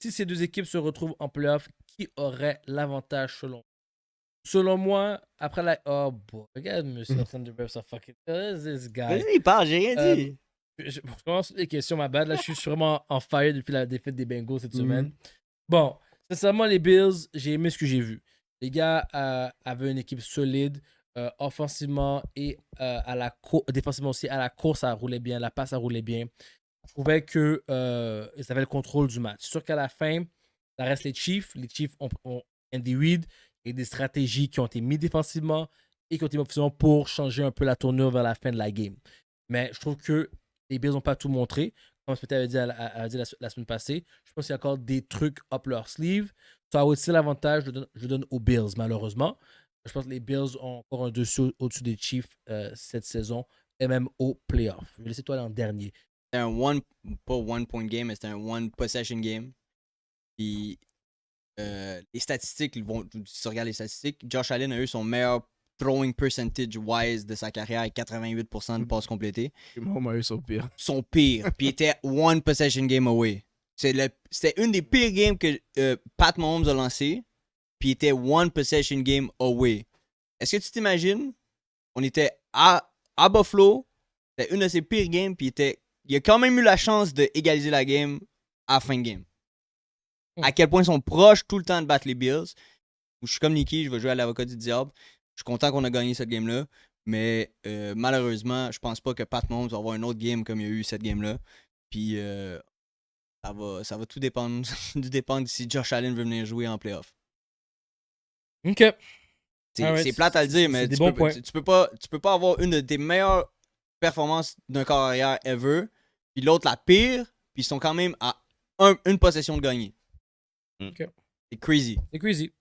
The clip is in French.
si ces deux équipes se retrouvent en playoff, qui aurait l'avantage selon moi, après la... Oh boy, regarde monsieur Thunderbird, ça fucking... This guy. Vas-y, parle, j'ai rien dit. Je commence les questions, ma bad. Là, je suis vraiment en fire depuis la défaite des Bengals cette semaine. Bon, sincèrement, les Bills, j'ai aimé ce que j'ai vu. Les gars avaient une équipe solide, offensivement et défensivement aussi. À la course, ça roulait bien. La passe, ça roulait bien. Je trouvais qu'ils avaient le contrôle du match. C'est sûr qu'à la fin, ça reste les Chiefs. Les Chiefs ont Andy Reid et des stratégies qui ont été mises défensivement et qui ont été mises offensivement pour changer un peu la tournure vers la fin de la game. Mais je trouve que les Bills n'ont pas tout montré. Comme Spété avait dit, la semaine passée, je pense qu'il y a encore des trucs up leur sleeve. Ça a aussi l'avantage, je donne aux Bills, malheureusement. Je pense que les Bills ont encore un dessus au-dessus des Chiefs cette saison et même au playoff. Je vais laisser toi l'an dernier. C'était pas one point game, mais c'était un one possession game. Puis les statistiques, si tu regardes les statistiques, Josh Allen a eu son meilleur throwing percentage wise de sa carrière avec 88% de passes complétées. Mahomes a eu son pire. Son pire. Puis il était one possession game away. C'était une des pires games que Pat Mahomes a lancé. Puis il était one possession game away. Est-ce que tu t'imagines? On était à Buffalo. C'était une de ses pires games. Puis il a quand même eu la chance d'égaliser la game à la fin de game. À quel point ils sont proches tout le temps de battre les Bills. Je suis comme Nicky, je vais jouer à l'avocat du diable. Je suis content qu'on a gagné cette game-là. Mais malheureusement, je pense pas que Pat Mahomes va avoir une autre game comme il y a eu cette game-là. Puis ça va tout dépendre, dépendre si Josh Allen veut venir jouer en playoff. OK. C'est plate à le dire, mais tu peux pas avoir une de tes meilleures performances d'un corps arrière ever, puis l'autre la pire, puis ils sont quand même à une possession de gagner. OK. C'est crazy. C'est crazy.